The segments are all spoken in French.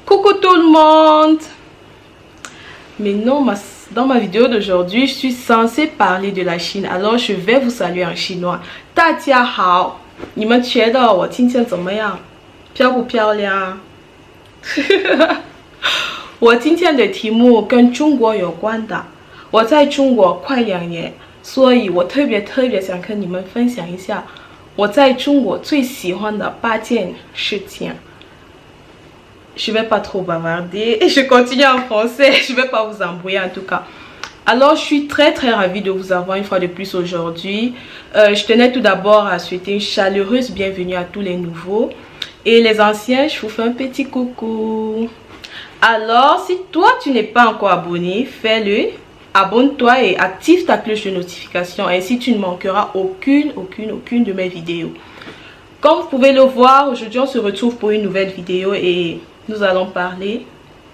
Coucou tout le monde. Mais non, dans ma vidéo d'aujourd'hui, je suis censée parler de la Chine. Alors je vais vous saluer en chinois. 大家好，你们觉得我今天怎么样？漂不漂亮？我今天的题目跟中国有关的。我在中国快2年，所以我特别想跟你们分享一下我在中国最喜欢的8件事情。Je vais pas trop bavarder et je continue en français. Je vais pas vous embrouiller en tout cas. Alors, je suis très ravie de vous avoir une fois de plus aujourd'hui. Je tenais tout d'abord à souhaiter une chaleureuse bienvenue à tous les nouveaux. Et les anciens, je vous fais un petit coucou. Alors, si toi, tu n'es pas encore abonné, fais-le. Abonne-toi et active ta cloche de notification. Ainsi, tu ne manqueras aucune de mes vidéos. Comme vous pouvez le voir, aujourd'hui, on se retrouve pour une nouvelle vidéo et nous allons parler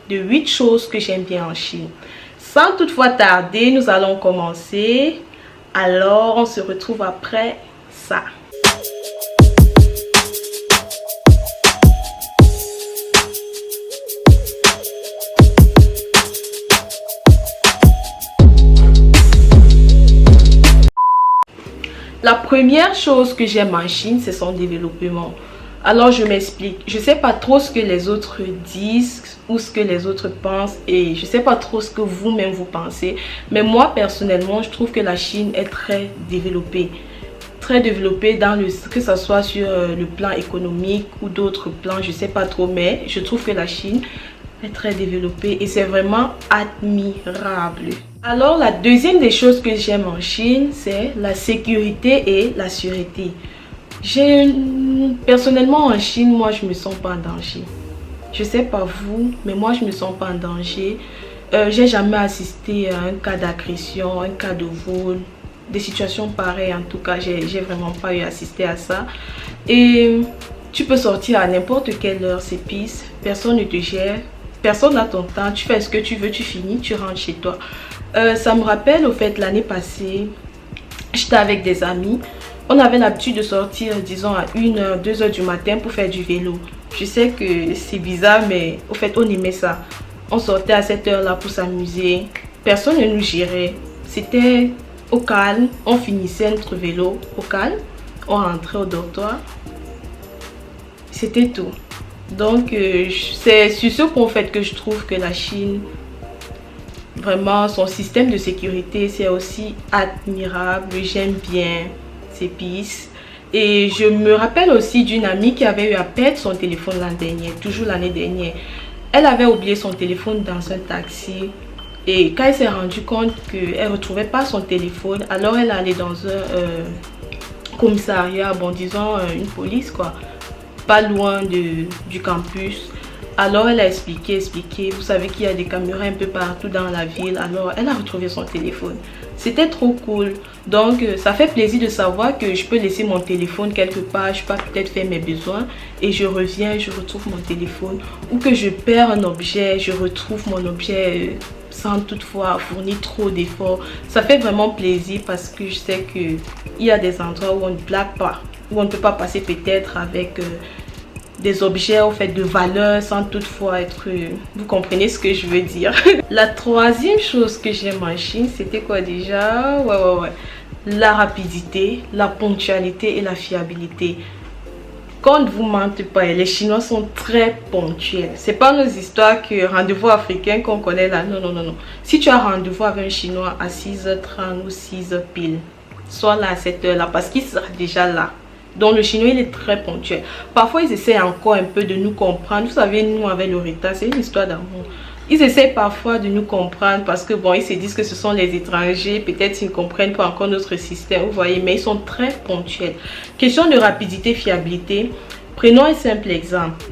de 8 choses que j'aime bien en Chine. Sans toutefois tarder, nous allons commencer. Alors, on se retrouve après ça. La première chose que j'aime en Chine, c'est son développement. Alors je m'explique. Je ne sais pas trop ce que les autres disent ou ce que les autres pensent et je ne sais pas trop ce que vous-même vous pensez. Mais moi personnellement, je trouve que la Chine est très développée. Très développée dans que ce soit sur le plan économique ou d'autres plans, je ne sais pas trop. Mais je trouve que la Chine est très développée et c'est vraiment admirable. Alors la deuxième des choses que j'aime en Chine, c'est la sécurité et la sûreté. Personnellement en Chine, moi je me sens pas en danger. Je sais pas vous, mais moi je me sens pas en danger. J'ai jamais assisté à un cas d'agression, un cas de vol, des situations pareilles. En tout cas, j'ai vraiment pas eu à assister à ça. Et tu peux sortir à n'importe quelle heure, c'est pisse. Personne ne te gère, personne n'a ton temps. Tu fais ce que tu veux, tu finis, tu rentres chez toi. Ça me rappelle au fait l'année passée, j'étais avec des amis. On avait l'habitude de sortir, disons, à 1h, 2h du matin pour faire du vélo. Je sais que c'est bizarre, mais au fait, on aimait ça. On sortait à cette heure-là pour s'amuser. Personne ne nous gérait. C'était au calme. On finissait notre vélo au calme. On rentrait au dortoir. C'était tout. Donc, c'est sur ce point fait que je trouve que la Chine, vraiment, son système de sécurité, c'est aussi admirable. J'aime bien. C'est pisse. Et je me rappelle aussi d'une amie qui avait eu à perdre son téléphone l'an dernier, toujours l'année dernière. Elle avait oublié son téléphone dans un taxi et quand elle s'est rendue compte qu'elle ne retrouvait pas son téléphone, alors elle est allée dans un commissariat, bon disons une police quoi, pas loin du campus. Alors elle a expliqué, vous savez qu'il y a des caméras un peu partout dans la ville, alors elle a retrouvé son téléphone. C'était trop cool. Donc ça fait plaisir de savoir que je peux laisser mon téléphone quelque part, je peux peut-être faire mes besoins et je reviens, je retrouve mon téléphone. Ou que je perds un objet, je retrouve mon objet sans toutefoir fournir trop d'efforts. Ça fait vraiment plaisir parce que je sais qu'il y a des endroits où on ne blague pas, où on ne peut pas passer peut-être avec des objets au fait de valeur sans toutefois être... vous comprenez ce que je veux dire. La troisième chose que j'aime en Chine, c'était quoi déjà? Ouais. La rapidité, la ponctualité et la fiabilité. Qu'on ne vous mente pas, les Chinois sont très ponctuels. C'est pas nos histoires que rendez-vous africain qu'on connaît là. Non. Si tu as rendez-vous avec un Chinois à 6h30 ou 6h pile, sois là à cette heure-là parce qu'il sera déjà là. Donc le chinois il est très ponctuel. Parfois ils essaient encore un peu de nous comprendre. Vous savez, nous avec le retard, c'est une histoire d'amour. Ils essaient parfois de nous comprendre parce que bon, ils se disent que ce sont les étrangers. Peut-être ils ne comprennent pas encore notre système, vous voyez. Mais ils sont très ponctuels. Question de rapidité, fiabilité. Prenons un simple exemple.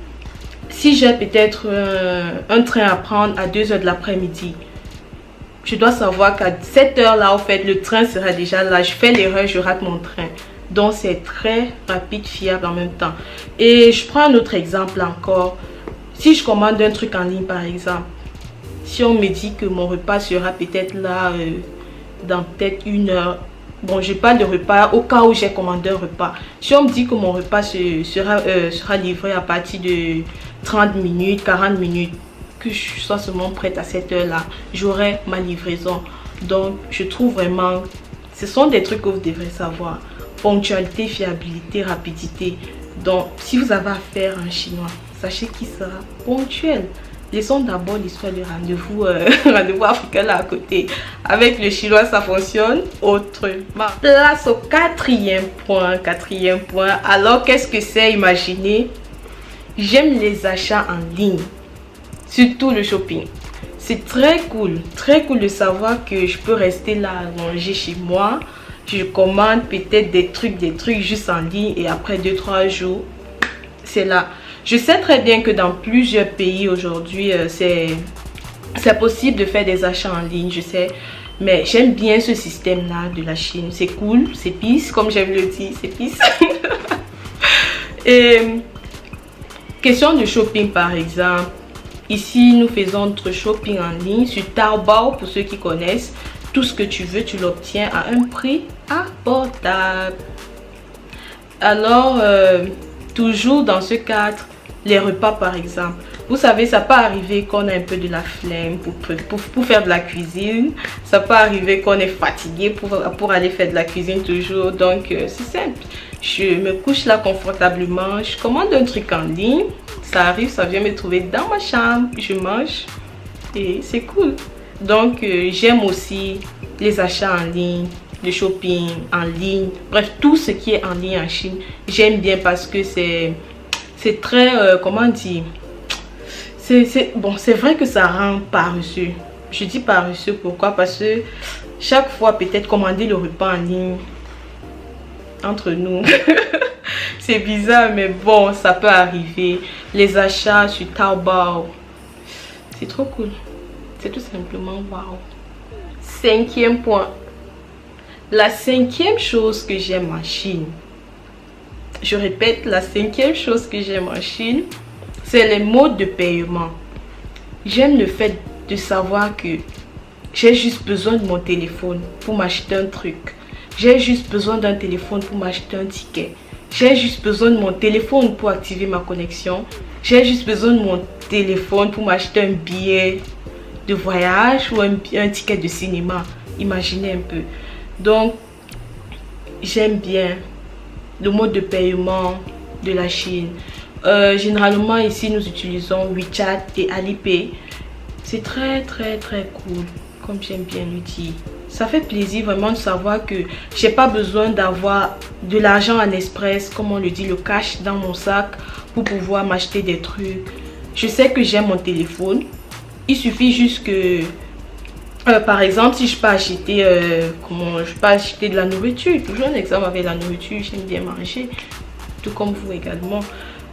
Si j'ai peut-être un train à prendre à 2h de l'après-midi, je dois savoir qu'à cette heure-là, en fait, le train sera déjà là. Je fais l'erreur, je rate mon train. Donc c'est très rapide, fiable en même temps. Et je prends un autre exemple encore. Si je commande un truc en ligne par exemple, si on me dit que mon repas sera peut-être là dans peut-être 1 heure. Bon, je parle de repas au cas où j'ai commandé un repas. Si on me dit que mon repas sera livré à partir de 30 minutes, 40 minutes, que je sois seulement prête à cette heure-là, j'aurai ma livraison. Donc, je trouve vraiment, ce sont des trucs que vous devrez savoir. Ponctualité, fiabilité, rapidité. Donc, si vous avez affaire à un Chinois, sachez qu'il sera ponctuel. Laissons d'abord l'histoire du rendez-vous rendez-vous africain là à côté. Avec le Chinois, ça fonctionne autrement. Place au quatrième point. Alors, qu'est-ce que c'est? Imaginez, j'aime les achats en ligne. Surtout le shopping. C'est très cool de savoir que je peux rester là à manger chez moi. Je commande peut-être des trucs juste en ligne et après 2-3 jours, c'est là. Je sais très bien que dans plusieurs pays aujourd'hui, c'est possible de faire des achats en ligne, je sais. Mais j'aime bien ce système-là de la Chine. C'est cool, c'est peace, comme j'aime le dire, c'est peace. Et question de shopping par exemple. Ici, nous faisons notre shopping en ligne sur Taobao, pour ceux qui connaissent. Tout ce que tu veux, tu l'obtiens à un prix abordable. Alors, toujours dans ce cadre, les repas par exemple. Vous savez, ça peut arriver qu'on a un peu de la flemme pour faire de la cuisine. Ça peut arriver qu'on est fatigué pour aller faire de la cuisine toujours. Donc, c'est simple. Je me couche là confortablement. Je commande un truc en ligne. Ça arrive, ça vient me trouver dans ma chambre. Je mange et c'est cool. Donc, j'aime aussi les achats en ligne, le shopping en ligne. Bref, tout ce qui est en ligne en Chine, j'aime bien parce que c'est très, comment dire, c'est vrai que ça rend paresseux. Je dis paresseux pourquoi? Parce que chaque fois, peut-être commander le repas en ligne, entre nous, c'est bizarre, mais bon, ça peut arriver. Les achats sur Taobao, c'est trop cool. C'est tout simplement waouh. Cinquième point. La cinquième chose que j'aime en Chine. Je répète, la cinquième chose que j'aime en Chine, c'est les modes de paiement. J'aime le fait de savoir que j'ai juste besoin de mon téléphone pour m'acheter un truc. J'ai juste besoin d'un téléphone pour m'acheter un ticket. J'ai juste besoin de mon téléphone pour activer ma connexion. J'ai juste besoin de mon téléphone pour m'acheter un billet de voyage ou un ticket de cinéma. Imaginez un peu. Donc, j'aime bien le mode de paiement de la Chine. Généralement, ici, nous utilisons WeChat et Alipay. C'est très cool, comme j'aime bien le dire. Ça fait plaisir vraiment de savoir que j'ai pas besoin d'avoir de l'argent en express, comme on le dit, le cash dans mon sac pour pouvoir m'acheter des trucs. Je sais que j'ai mon téléphone. Il suffit juste que, par exemple, si je peux acheter, je peux acheter de la nourriture. Toujours un exemple avec la nourriture, j'aime bien manger, tout comme vous également.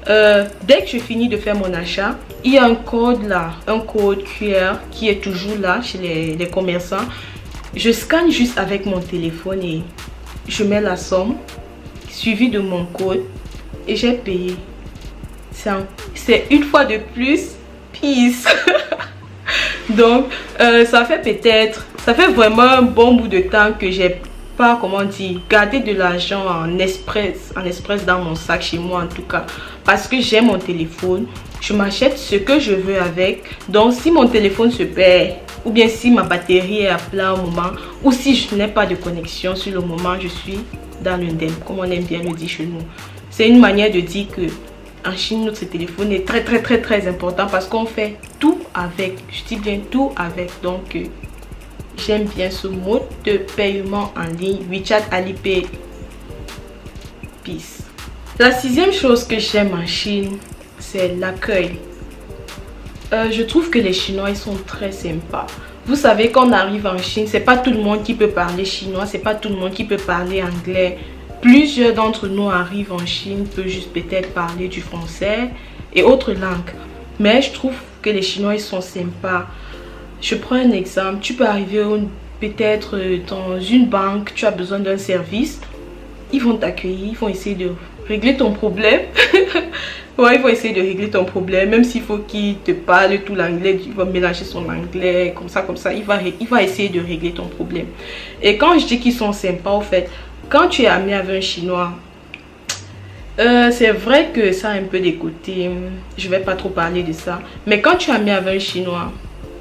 Dès que je finis de faire mon achat, il y a un code là, un code QR qui est toujours là chez les commerçants. Je scanne juste avec mon téléphone et je mets la somme suivie de mon code et j'ai payé. C'est une fois de plus peace. Donc ça fait vraiment un bon bout de temps que j'ai pas, comment dire, gardé de l'argent en express dans mon sac chez moi en tout cas, parce que j'ai mon téléphone, je m'achète ce que je veux avec. Donc si mon téléphone se perd ou bien si ma batterie est à plat au moment, ou si je n'ai pas de connexion sur le moment, je suis dans l'indemne, comme on aime bien le dire chez nous. C'est une manière de dire que en Chine, notre téléphone est très important parce qu'on fait tout avec. Je dis bien tout avec. Donc, j'aime bien ce mode de paiement en ligne. WeChat, Alipay, peace. La sixième chose que j'aime en Chine, c'est l'accueil. Je trouve que les Chinois, ils sont très sympas. Vous savez, quand on arrive en Chine, c'est pas tout le monde qui peut parler chinois, c'est pas tout le monde qui peut parler anglais. Plusieurs d'entre nous arrivent en Chine, peuvent juste peut-être parler du français et autres langues. Mais je trouve que les Chinois, ils sont sympas. Je prends un exemple. Tu peux arriver peut-être dans une banque, tu as besoin d'un service. Ils vont t'accueillir, ils vont essayer de régler ton problème. Ouais, ils vont essayer de régler ton problème. Même s'il faut qu'il te parle tout l'anglais, il va mélanger son anglais, comme ça. Il va essayer de régler ton problème. Et quand je dis qu'ils sont sympas, au fait, quand tu es ami avec un Chinois, C'est vrai que ça a un peu des côtés. Je vais pas trop parler de ça. Mais quand tu es ami avec un Chinois,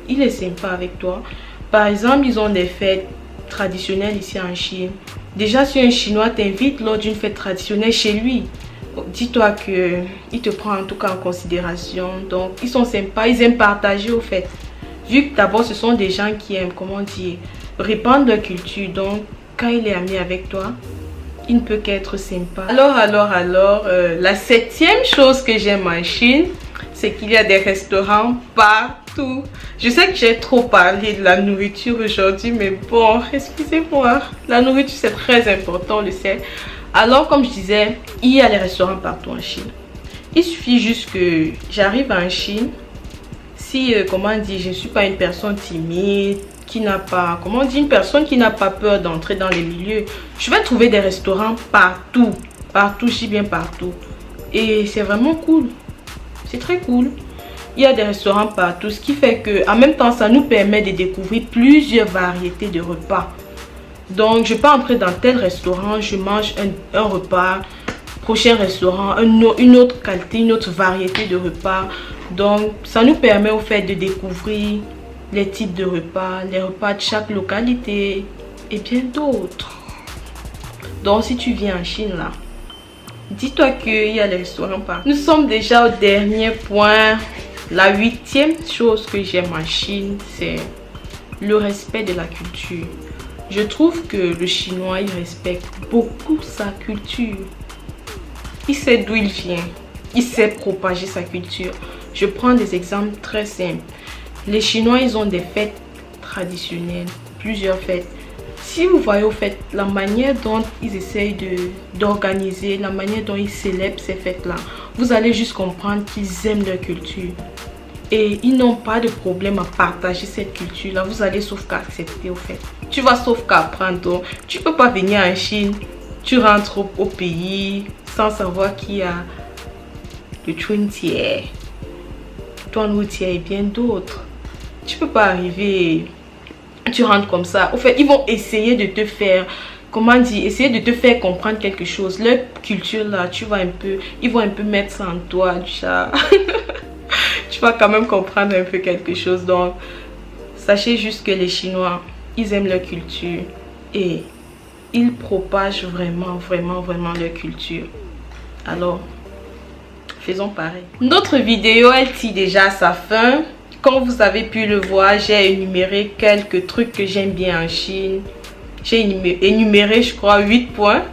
il est sympa avec toi. Par exemple, ils ont des fêtes traditionnelles ici en Chine. Déjà, si un Chinois t'invite lors d'une fête traditionnelle chez lui, dis-toi que il te prend en tout cas en considération. Donc, ils sont sympas, ils aiment partager au fait. Vu que d'abord, ce sont des gens qui aiment, comment dire, répandre leur culture. Donc, quand il est ami avec toi, il ne peut qu'être sympa. Alors, la 7e chose que j'aime en Chine, c'est qu'il y a des restaurants partout. Je sais que j'ai trop parlé de la nourriture aujourd'hui, mais bon, excusez-moi. La nourriture, c'est très important, on le sait. Alors, comme je disais, il y a les restaurants partout en Chine. Il suffit juste que j'arrive en Chine. Si, comment dire, je ne suis pas une personne timide, qui n'a pas, comment dire, une personne qui n'a pas peur d'entrer dans les milieux, je vais trouver des restaurants partout. Partout, je dis bien partout. Et c'est vraiment cool. C'est très cool. Il y a des restaurants partout, ce qui fait que, en même temps, ça nous permet de découvrir plusieurs variétés de repas. Donc, je peux entrer dans tel restaurant, je mange un repas, prochain restaurant, une autre qualité, une autre variété de repas. Donc, ça nous permet au fait de découvrir les types de repas, les repas de chaque localité et bien d'autres. Donc, si tu viens en Chine là, dis-toi qu'il y a les restaurants partout. Nous sommes déjà au dernier point. La 8e chose que j'aime en Chine, c'est le respect de la culture. Je trouve que le Chinois, il respecte beaucoup sa culture. Il sait d'où il vient. Il sait propager sa culture. Je prends des exemples très simples. Les Chinois, ils ont des fêtes traditionnelles, plusieurs fêtes. Si vous voyez au fait la manière dont ils essayent d'organiser, la manière dont ils célèbrent ces fêtes-là, vous allez juste comprendre qu'ils aiment leur culture. Et ils n'ont pas de problème à partager cette culture-là. Vous allez sauf qu'à accepter au fait. Tu vas sauf qu'à apprendre. Donc, tu peux pas venir en Chine, tu rentres au pays sans savoir qu'il y a le Chuntier, Tuanwutier et bien d'autres. Tu peux pas arriver, tu rentres comme ça. Au fait, ils vont essayer de te faire, comment dire, essayer de te faire comprendre quelque chose. Leur culture là, tu vas un peu, ils vont un peu mettre ça en toi, déjà. Tu vas quand même comprendre un peu quelque chose. Donc, sachez juste que les Chinois, ils aiment leur culture et ils propagent vraiment leur culture. Alors, faisons pareil. Notre vidéo, elle tire déjà à sa fin. Comme vous avez pu le voir, j'ai énuméré quelques trucs que j'aime bien en Chine. J'ai énuméré, je crois, 8 points.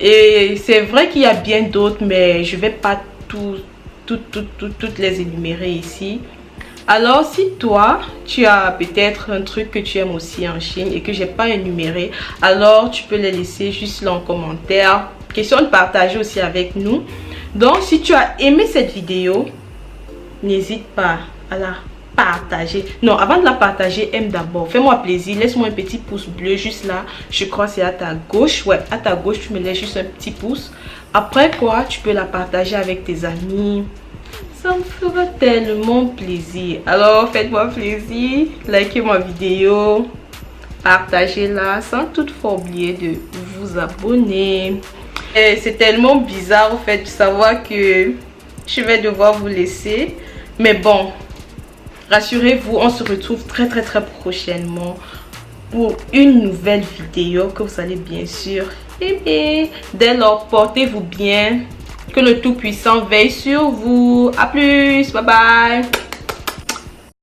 Et c'est vrai qu'il y a bien d'autres, mais je ne vais pas toutes les énumérer ici. Alors, si toi, tu as peut-être un truc que tu aimes aussi en Chine et que je n'ai pas énuméré, alors tu peux les laisser juste là en commentaire. Question de partager aussi avec nous. Donc, si tu as aimé cette vidéo, n'hésite pas à la partager. Non, avant de la partager, aime d'abord. Fais-moi plaisir. Laisse-moi un petit pouce bleu juste là. Je crois que c'est à ta gauche. Ouais, à ta gauche, tu me laisses juste un petit pouce. Après quoi, tu peux la partager avec tes amis. Ça me fera tellement plaisir. Alors, faites-moi plaisir. Likez ma vidéo. Partagez-la sans toutefois oublier de vous abonner. Et c'est tellement bizarre au fait de savoir que je vais devoir vous laisser. Mais bon, rassurez-vous, on se retrouve très prochainement pour une nouvelle vidéo que vous allez bien sûr aimer. Dès lors, portez-vous bien. Que le Tout-Puissant veille sur vous. À plus. Bye bye.